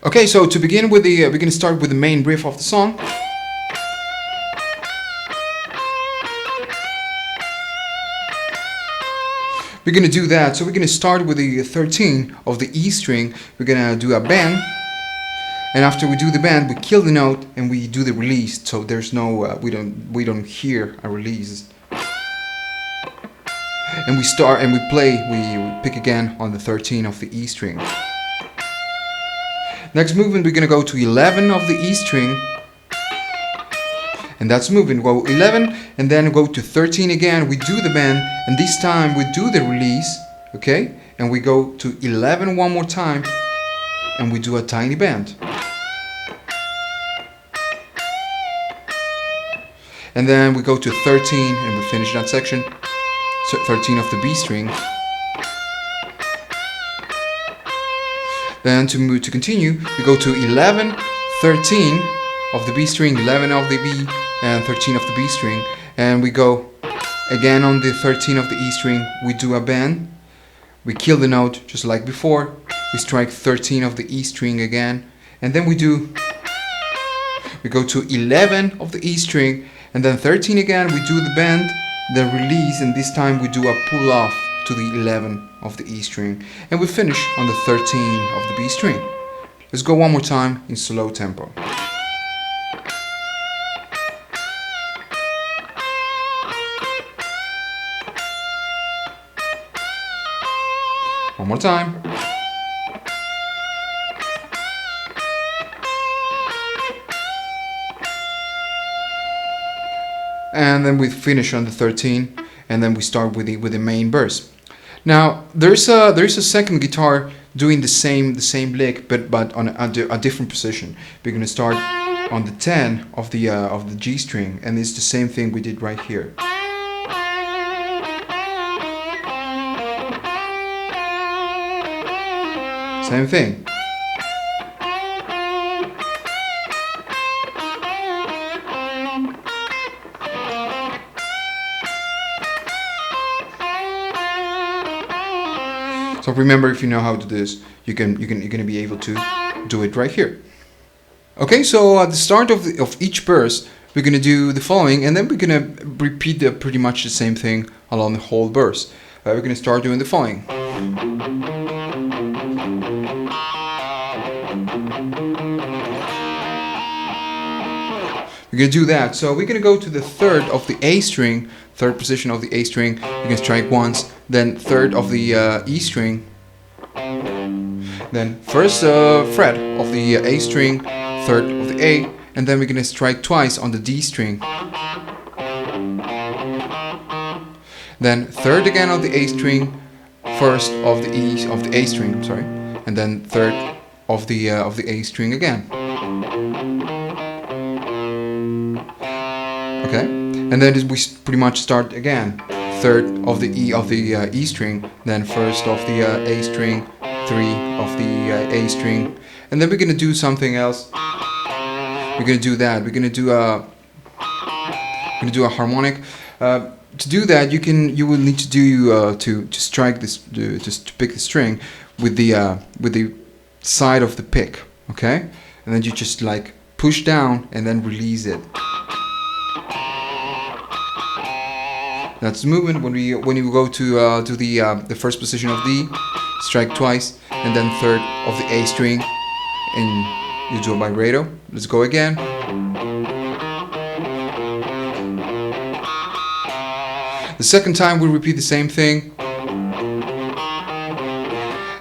Okay, so to begin with we're gonna start with the main riff of the song. We're gonna do that. So we're gonna start with the 13 of the E string. We're gonna do a bend, and after we do the bend, we kill the note and we do the release. So there's no we don't hear a release. And we start and we pick again on the 13 of the E string. Next movement, we're gonna go to 11 of the E string, and that's moving. Go 11 and then go to 13 again. We do the bend, and this time we do the release, okay? And we go to 11 one more time, and we do a tiny bend. And then we go to 13 and we finish that section. So 13 of the B string. Then to continue, we go to 11, 13 of the B string, 11 of the B, and 13 of the B string. And we go again on the 13 of the E string, we do a bend. We kill the note just like before. We strike 13 of the E string again. And then we go to 11 of the E string, and then 13 again, we do the bend, the release, and this time we do a pull off to the 11 of the E string, and we finish on the 13 of the B string. Let's go one more time in slow tempo. One more time. And then we finish on the 13, and then we start with the main verse. Now there's a second guitar doing the same lick, but on a different position. We're gonna start on the 10 of the G string, and it's the same thing we did right here. Same thing. So remember, if you know how to do this, you're gonna be able to do it right here. Okay, so at the start of each verse, we're gonna do the following, and then we're gonna repeat pretty much the same thing along the whole verse. We're gonna start doing the following. We're gonna do that. So we're gonna go to the third of the A string, third position of the A string. We're gonna strike once, then third of the E string, then first fret of the A string, third of the A, and then we're gonna strike twice on the D string. Then third again of the A string, first of the E of the A string, sorry, and then third of the A string again. Okay, and then we pretty much start again. Third of the E string, then first of the A string, three of the A string, and then we're gonna do something else. We're gonna do that. We're gonna do a harmonic. To do that, you will need to do to strike this, just to pick the string with the side of the pick. Okay, and then you just like push down and then release it. That's the movement. When you go to the first position of D, strike twice, and then third of the A string, and you do a vibrato. Let's go again. The second time we repeat the same thing,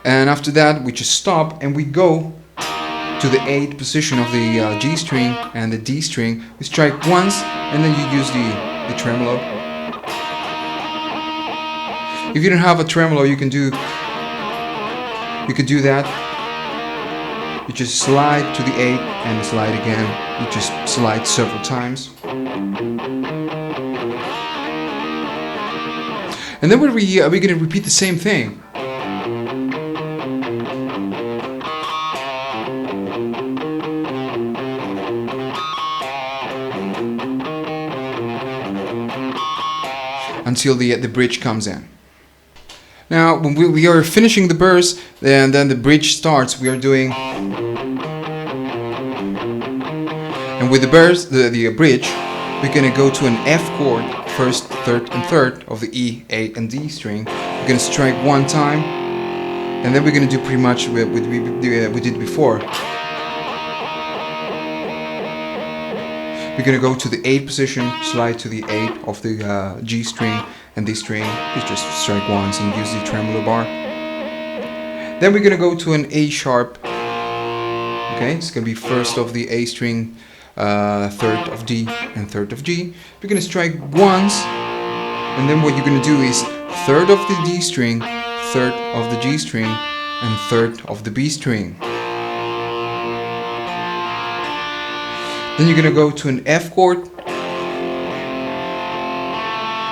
and after that we just stop and we go to the 8th position of the G string and the D string. We strike once, and then you use the tremolo. If you don't have a tremolo, you can do that. You just slide to the 8 and slide again. You just slide several times. And then we're going to repeat the same thing. Until the bridge comes in. Now, when we are finishing the verse, and then the bridge starts, we are doing And with the bridge, we're gonna go to an F chord, first, third, and third of the E, A, and D string. We're gonna strike one time, and then we're gonna do pretty much what we did before. We're gonna go to the 8th position, slide to the 8 of the G string and D string. You just strike once and use the tremolo bar. Then we're gonna go to an A sharp. Okay, it's gonna be first of the A string, third of D, and third of G. We're gonna strike once, and then what you're gonna do is third of the D string, third of the G string, and third of the B string. Then you're gonna go to an F chord,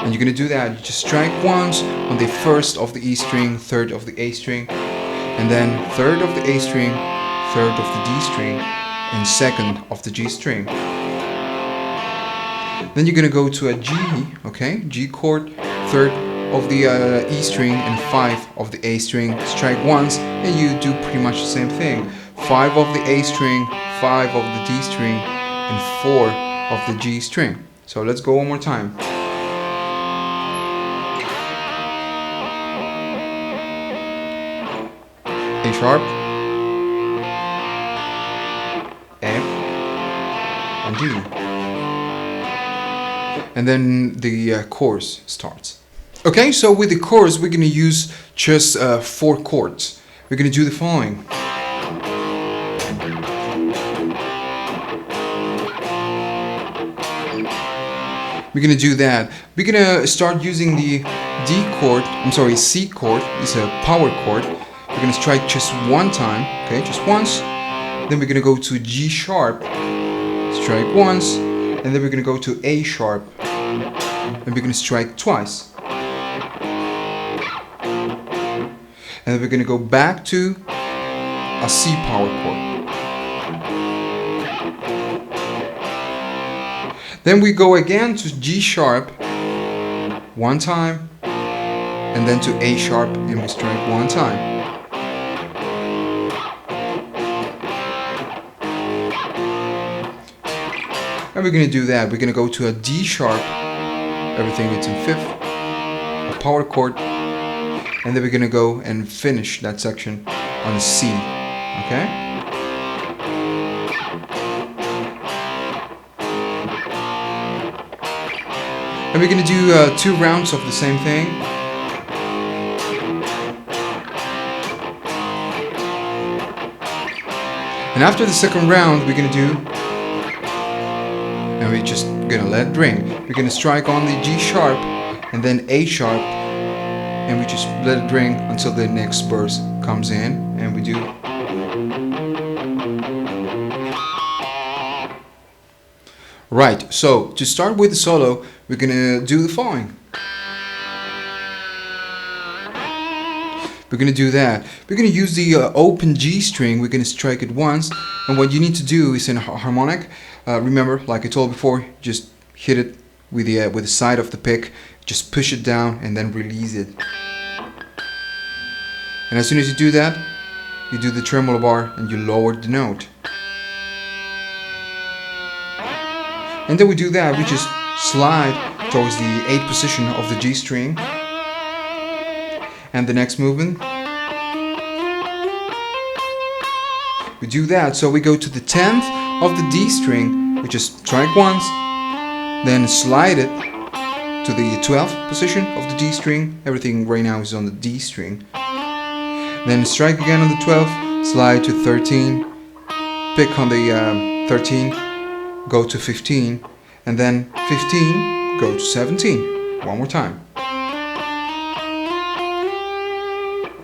and you're gonna do that. You just strike once on the first of the E string, third of the A string, and then third of the A string, third of the D string, and second of the G string. Then you're gonna go to a G, okay, G chord, third of the E string and 5 of the A string. Strike once, and you do pretty much the same thing. 5 of the A string, 5 of the D string, and 4 of the G string. So let's go one more time. A sharp, F, and G. And then the chorus starts. Okay, so with the chorus we're going to use just 4 chords. We're going to do the following. We're going to do that. We're going to start using the C chord. It's a power chord. We're going to strike just one time, okay, just once. Then we're going to go to G sharp, strike once, and then we're going to go to A sharp, and we're going to strike twice. And then we're going to go back to a C power chord. Then we go again to G sharp one time, and then to A sharp, and we strike one time. And we're going to do that. We're going to go to a D sharp, everything is in 5th, a power chord, and then we're going to go and finish that section on a C, okay? And we're going to do 2 rounds of the same thing. And after the second round, we're going to do, and we're just going to let it ring. We're going to strike on the G sharp and then A sharp, and we just let it ring until the next burst comes in, and we do. Right, so to start with the solo, we're going to do the following. We're going to do that. We're going to use the open G string. We're going to strike it once, and what you need to do is in a harmonic. Remember, like I told before, just hit it with the side of the pick. Just push it down and then release it. And as soon as you do that, you do the tremolo bar and you lower the note. And then we do that. We just slide towards the 8th position of the G string. And the next movement, we do that. So we go to the 10th of the D string. We just strike once, then slide it to the 12th position of the D string. Everything right now is on the D string. Then strike again on the 12th, slide to 13, pick on the 13, go to 15, and then 15, go to 17. One more time.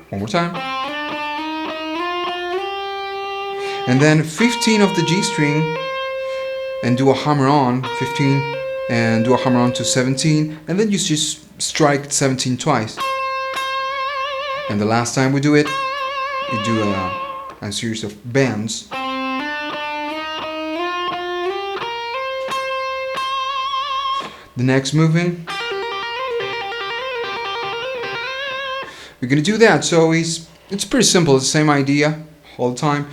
One more time. And then 15 of the G string, and do a hammer on 15, and do a hammer on to 17, and then you just strike 17 twice. And the last time we do it, you do a series of bends. The next movement, we're gonna do that. So it's pretty simple. It's the same idea all the time.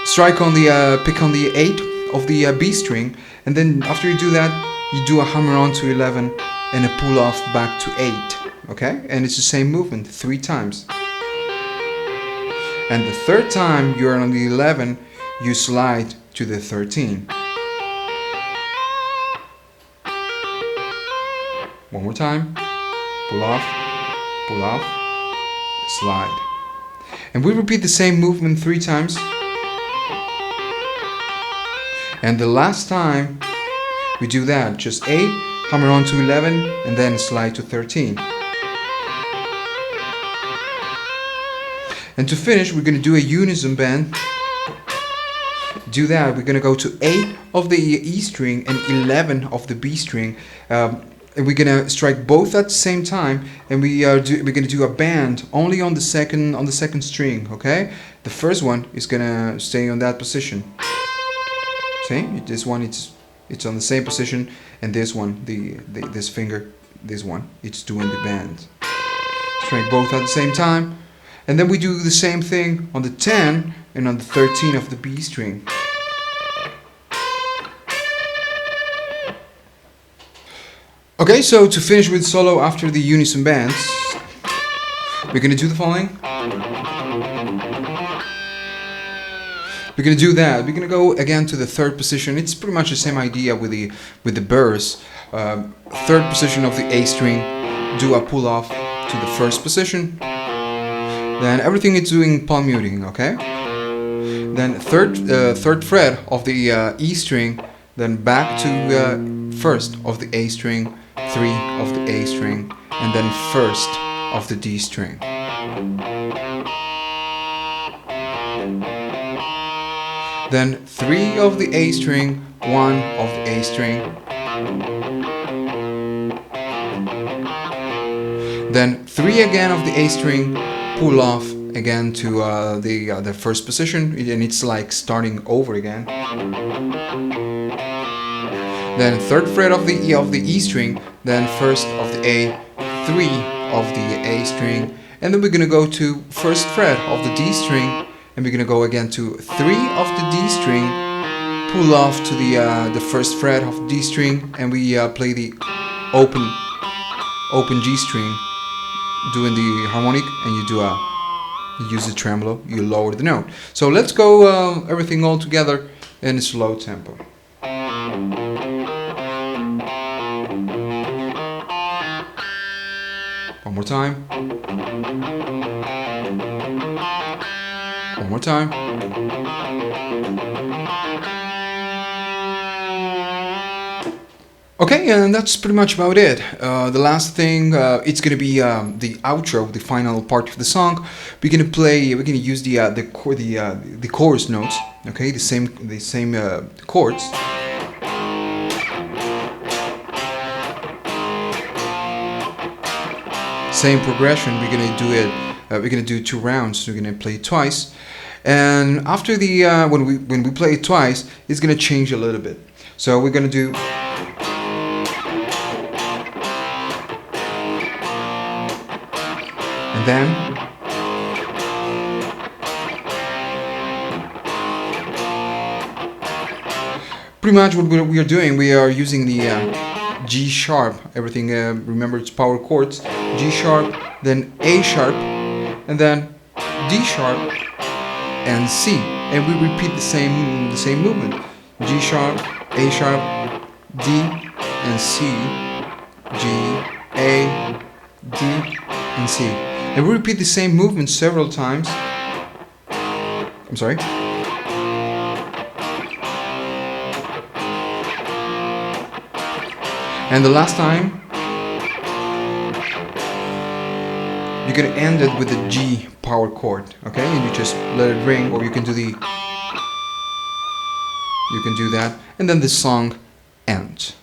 Strike on the pick on the 8 of the B string, and then after you do that, you do a hammer on to 11 and a pull off back to 8. Okay, and it's the same movement 3 times. And the third time you're on the 11, you slide to the 13. One more time. Pull off, slide. And we repeat the same movement 3 times. And the last time we do that, just 8, hammer on to 11, and then slide to 13. And to finish, we're going to do a unison bend. Do that, we're going to go to 8 of the E string and 11 of the B string. And we're gonna strike both at the same time, and we're gonna do a bend only on the second string. Okay, the first one is gonna stay on that position. See, this one it's on the same position, and this one, this finger, this one, it's doing the bend. Strike both at the same time, and then we do the same thing on the 10 and on the 13 of the B string. Okay, so to finish with solo after the unison bands, we're going to do the following. We're going to do that. We're going to go again to the third position. It's pretty much the same idea with the burrs. Third position of the A string, do a pull off to the first position. Then everything is doing palm muting, okay? Then third fret of the E string, then back to first of the A string, 3 of the A string, and then first of the D string. Then 3 of the A string, 1 of the A string. Then 3 again of the A string, pull off again to the first position, and it's like starting over again. Then third fret of the E string, then first of the A, 3 of the A string, and then we're gonna go to first fret of the D string, and we're gonna go again to 3 of the D string, pull off to the first fret of the D string, and we play the open G string, doing the harmonic, and you use the tremolo, you lower the note. So let's go everything all together in a slow tempo. One more time. One more time. Okay, and that's pretty much about it. The last thing, it's gonna be the outro, the final part of the song. We're gonna use the chorus notes. Okay, the same chords. Same progression. We're gonna do it. We're gonna do 2 rounds. We're gonna play it twice, and after the when we play it twice, it's gonna change a little bit. So we're gonna do. And then pretty much what we are doing, we are using the G sharp, everything, remember it's power chords, G sharp, then A sharp, and then D sharp and C, and we repeat the same movement, G sharp, A sharp, D and C, G, A, D and C, and we repeat the same movement several times. I'm sorry. And the last time, you're gonna end it with the G power chord, okay? And you just let it ring, or you can do that, and then the song ends.